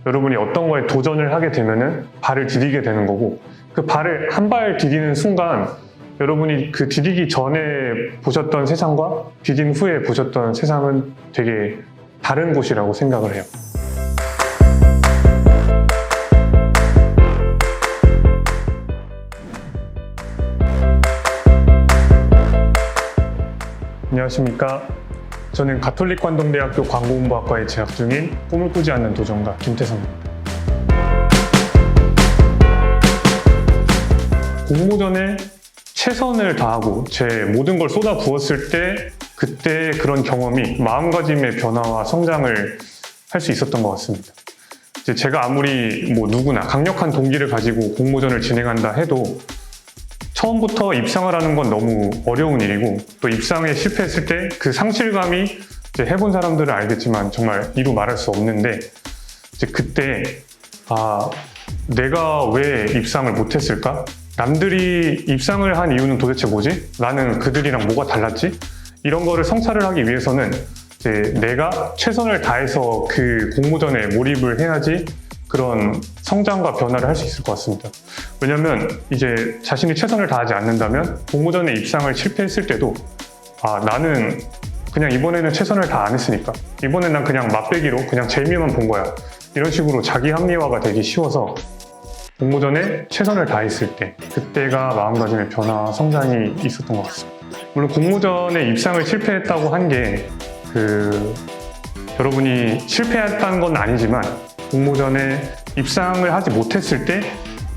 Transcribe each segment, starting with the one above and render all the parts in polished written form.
여러분이 어떤 거에 도전을 하게 되면은 발을 디디게 되는 거고, 그 발을 한 발 디디는 순간 여러분이 그 디디기 전에 보셨던 세상과 디딘 후에 보셨던 세상은 되게 다른 곳이라고 생각을 해요. 안녕하십니까. 저는 가톨릭관동대학교 광고홍보학과에 재학 중인 꿈을 꾸지 않는 도전가 김태성입니다. 공모전에 최선을 다하고 제 모든 걸 쏟아 부었을 때 그때 그런 경험이 마음가짐의 변화와 성장을 할 수 있었던 것 같습니다. 이제 제가 아무리 누구나 강력한 동기를 가지고 공모전을 진행한다 해도 처음부터 입상을 하는 건 너무 어려운 일이고, 또 입상에 실패했을 때 그 상실감이 이제 해본 사람들은 알겠지만 정말 이루 말할 수 없는데, 이제 그때 내가 왜 입상을 못했을까? 남들이 입상을 한 이유는 도대체 뭐지? 나는 그들이랑 뭐가 달랐지? 이런 거를 성찰을 하기 위해서는 이제 내가 최선을 다해서 그 공모전에 몰입을 해야지 그런 성장과 변화를 할 수 있을 것 같습니다. 왜냐면 이제 자신이 최선을 다하지 않는다면 공모전에 입상을 실패했을 때도 나는 그냥 이번에는 최선을 다 안 했으니까, 이번엔 난 그냥 맛배기로 그냥 재미만 본 거야, 이런 식으로 자기 합리화가 되기 쉬워서 공모전에 최선을 다했을 때 그때가 마음가짐의 변화, 성장이 있었던 것 같습니다. 물론 공모전에 입상을 실패했다고 한 게 여러분이 실패했다는 건 아니지만, 공모전에 입상을 하지 못했을 때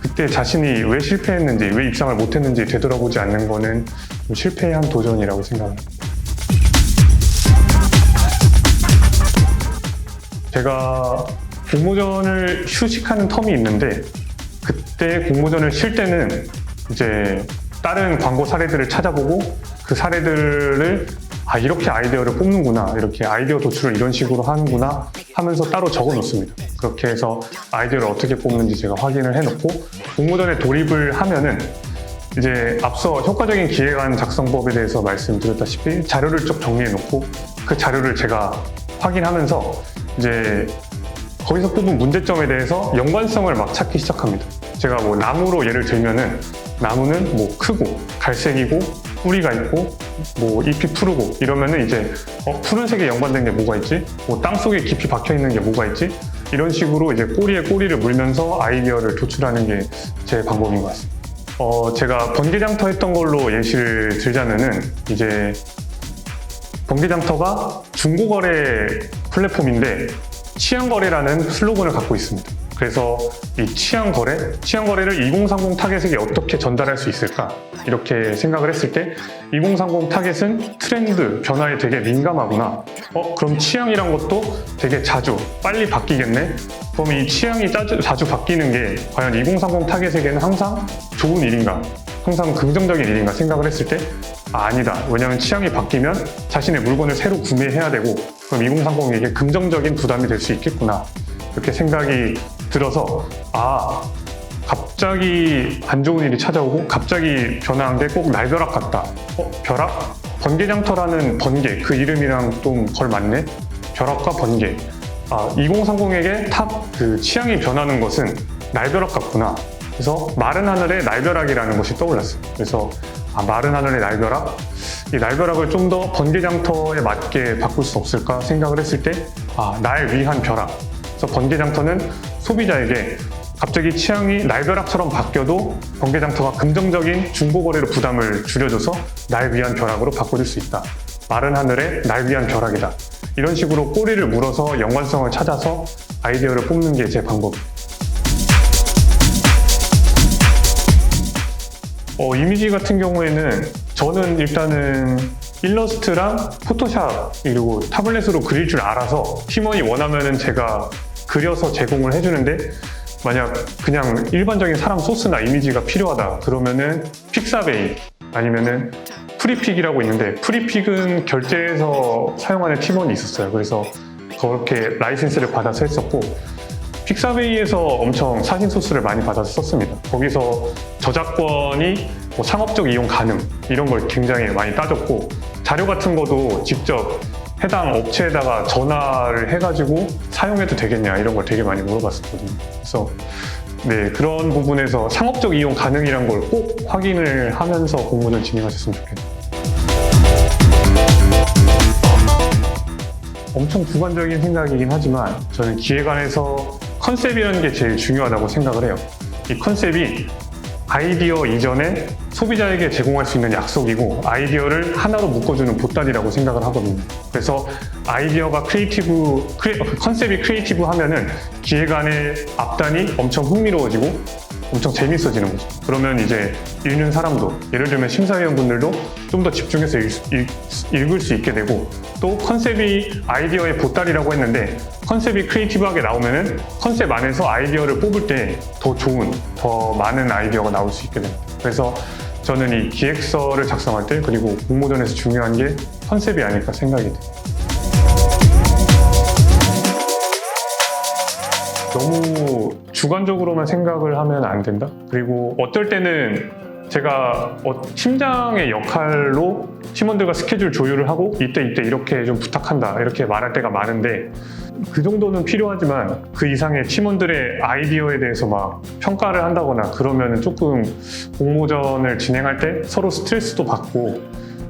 그때 자신이 왜 실패했는지, 왜 입상을 못했는지 되돌아보지 않는 거는 좀 실패한 도전이라고 생각합니다. 제가 공모전을 휴식하는 텀이 있는데, 그때 공모전을 쉴 때는 이제 다른 광고 사례들을 찾아보고 그 사례들을 이렇게 아이디어를 뽑는구나, 이렇게 아이디어 도출을 이런 식으로 하는구나 하면서 따로 적어 놓습니다. 그렇게 해서 아이디어를 어떻게 뽑는지 제가 확인을 해놓고, 공모전에 돌입을 하면은 이제 앞서 효과적인 기획안 작성법에 대해서 말씀드렸다시피 자료를 쭉 정리해 놓고 그 자료를 제가 확인하면서 이제 거기서 뽑은 문제점에 대해서 연관성을 막 찾기 시작합니다. 제가 나무로 예를 들면은, 나무는 크고 갈색이고 뿌리가 있고 잎이 푸르고 이러면은 이제 푸른색에 연관된 게 뭐가 있지? 땅속에 깊이 박혀 있는 게 뭐가 있지? 이런 식으로 이제 꼬리에 꼬리를 물면서 아이디어를 도출하는 게 제 방법인 것 같습니다. 제가 번개장터 했던 걸로 예시를 들자면은, 이제 번개장터가 중고거래 플랫폼인데 취향거래라는 슬로건을 갖고 있습니다. 그래서 이 취향거래를 2030 타겟에게 어떻게 전달할 수 있을까? 이렇게 생각을 했을 때 2030 타겟은 트렌드, 변화에 되게 민감하구나. 그럼 취향이란 것도 되게 빨리 바뀌겠네? 그럼 이 취향이 자주 바뀌는 게 과연 2030 타겟에게는 항상 좋은 일인가? 항상 긍정적인 일인가 생각을 했을 때 아니다. 왜냐하면 취향이 바뀌면 자신의 물건을 새로 구매해야 되고, 그럼 2030에게 긍정적인 부담이 될 수 있겠구나. 그렇게 생각이 들어서 갑자기 안 좋은 일이 찾아오고 갑자기 변화한 게 꼭 날벼락 같다. 벼락? 번개장터라는 번개, 그 이름이랑 좀 걸맞네? 벼락과 번개. 2030에게 취향이 변하는 것은 날벼락 같구나. 그래서 마른 하늘의 날벼락이라는 것이 떠올랐어요. 그래서 마른 하늘의 날벼락? 이 날벼락을 좀 더 번개장터에 맞게 바꿀 수 없을까 생각을 했을 때 날 위한 벼락. 그래서 번개장터는 소비자에게 갑자기 취향이 날벼락처럼 바뀌어도 번개장터가 긍정적인 중고거래로 부담을 줄여줘서 날 위한 벼락으로 바꿔줄 수 있다. 마른 하늘에 날 위한 벼락이다. 이런 식으로 꼬리를 물어서 연관성을 찾아서 아이디어를 뽑는 게 제 방법입니다. 이미지 같은 경우에는 저는 일단은 일러스트랑 포토샵 그리고 타블렛으로 그릴 줄 알아서 팀원이 원하면은 제가 그려서 제공을 해주는데, 만약 그냥 일반적인 사람 소스나 이미지가 필요하다 그러면은 픽사베이 아니면은 프리픽이라고 있는데, 프리픽은 결제해서 사용하는 팀원이 있었어요. 그래서 그렇게 라이센스를 받아서 했었고, 픽사베이에서 엄청 사진 소스를 많이 받아서 썼습니다. 거기서 저작권이 상업적 이용 가능 이런 걸 굉장히 많이 따졌고, 자료 같은 것도 직접 해당 업체에다가 전화를 해가지고 사용해도 되겠냐 이런 걸 되게 많이 물어봤었거든요. 그래서 네, 그런 부분에서 상업적 이용 가능이란 걸 꼭 확인을 하면서 공모전 진행하셨으면 좋겠네요. 엄청 주관적인 생각이긴 하지만 저는 기획안에서 컨셉이라는 게 제일 중요하다고 생각을 해요. 이 컨셉이 아이디어 이전에 소비자에게 제공할 수 있는 약속이고 아이디어를 하나로 묶어주는 보따리라고 생각을 하거든요. 그래서 아이디어가 컨셉이 크리에이티브 하면은 기획안의 앞단이 엄청 흥미로워지고 엄청 재밌어지는 거죠. 그러면 이제 읽는 사람도, 예를 들면 심사위원분들도 좀 더 집중해서 읽을 수 있게 되고, 또 컨셉이 아이디어의 보따리라고 했는데 컨셉이 크리에이티브하게 나오면은 컨셉 안에서 아이디어를 뽑을 때 더 좋은, 더 많은 아이디어가 나올 수 있게 됩니다. 그래서 저는 이 기획서를 작성할 때, 그리고 공모전에서 중요한 게 컨셉이 아닐까 생각이 돼요. 너무 주관적으로만 생각을 하면 안 된다. 그리고 어떨 때는 제가 팀장의 역할로 팀원들과 스케줄 조율을 하고 이때 이렇게 좀 부탁한다 이렇게 말할 때가 많은데, 그 정도는 필요하지만 그 이상의 팀원들의 아이디어에 대해서 막 평가를 한다거나 그러면 조금 공모전을 진행할 때 서로 스트레스도 받고,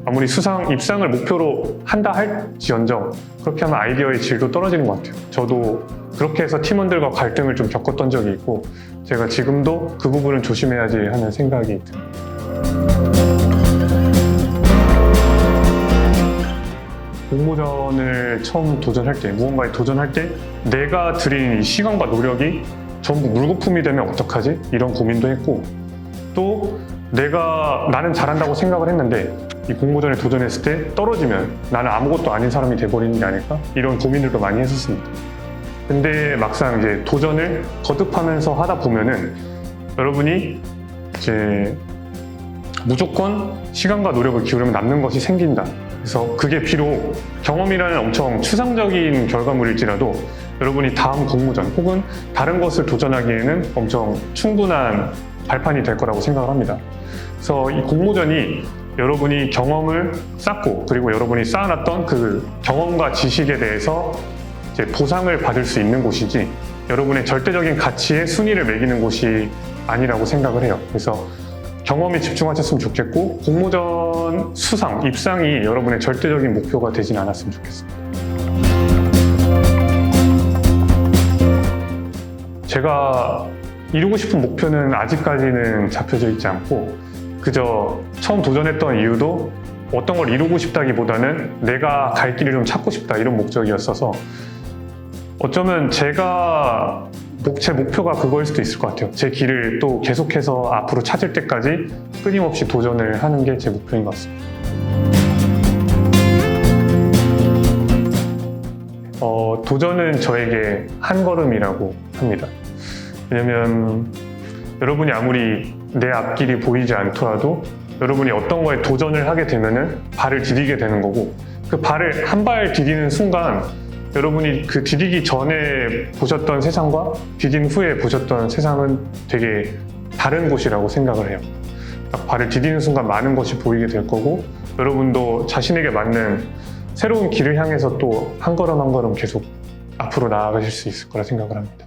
아무리 입상을 목표로 한다 할지언정 그렇게 하면 아이디어의 질도 떨어지는 것 같아요. 저도 그렇게 해서 팀원들과 갈등을 좀 겪었던 적이 있고, 제가 지금도 그 부분은 조심해야지 하는 생각이 듭니다. 공모전을 처음 도전할 때, 무언가에 도전할 때 내가 들인 이 시간과 노력이 전부 물거품이 되면 어떡하지? 이런 고민도 했고, 또 나는 잘한다고 생각을 했는데 이 공모전에 도전했을 때 떨어지면 나는 아무것도 아닌 사람이 돼버리는 게 아닐까? 이런 고민들도 많이 했었습니다. 근데 막상 이제 도전을 거듭하면서 하다 보면은 여러분이 이제 무조건 시간과 노력을 기울이면 남는 것이 생긴다. 그래서 그게 비록 경험이라는 엄청 추상적인 결과물일지라도 여러분이 다음 공모전 혹은 다른 것을 도전하기에는 엄청 충분한 발판이 될 거라고 생각을 합니다. 그래서 이 공모전이 여러분이 경험을 쌓고, 그리고 여러분이 쌓아놨던 그 경험과 지식에 대해서 이제 보상을 받을 수 있는 곳이지, 여러분의 절대적인 가치에 순위를 매기는 곳이 아니라고 생각을 해요. 그래서 경험에 집중하셨으면 좋겠고, 공모전 입상이 여러분의 절대적인 목표가 되진 않았으면 좋겠습니다. 제가 이루고 싶은 목표는 아직까지는 잡혀져 있지 않고, 그저 처음 도전했던 이유도 어떤 걸 이루고 싶다기보다는 내가 갈 길을 좀 찾고 싶다 이런 목적이었어서, 어쩌면 제 목표가 그거일 수도 있을 것 같아요. 제 길을 또 계속해서 앞으로 찾을 때까지 끊임없이 도전을 하는 게 제 목표인 것 같습니다. 도전은 저에게 한 걸음이라고 합니다. 왜냐면 여러분이 아무리 내 앞길이 보이지 않더라도 여러분이 어떤 거에 도전을 하게 되면은 발을 디디게 되는 거고, 그 발을 한 발 디디는 순간 여러분이 그 디디기 전에 보셨던 세상과 디딘 후에 보셨던 세상은 되게 다른 곳이라고 생각을 해요. 딱 발을 디디는 순간 많은 것이 보이게 될 거고, 여러분도 자신에게 맞는 새로운 길을 향해서 또 한 걸음 한 걸음 계속 앞으로 나아가실 수 있을 거라 생각을 합니다.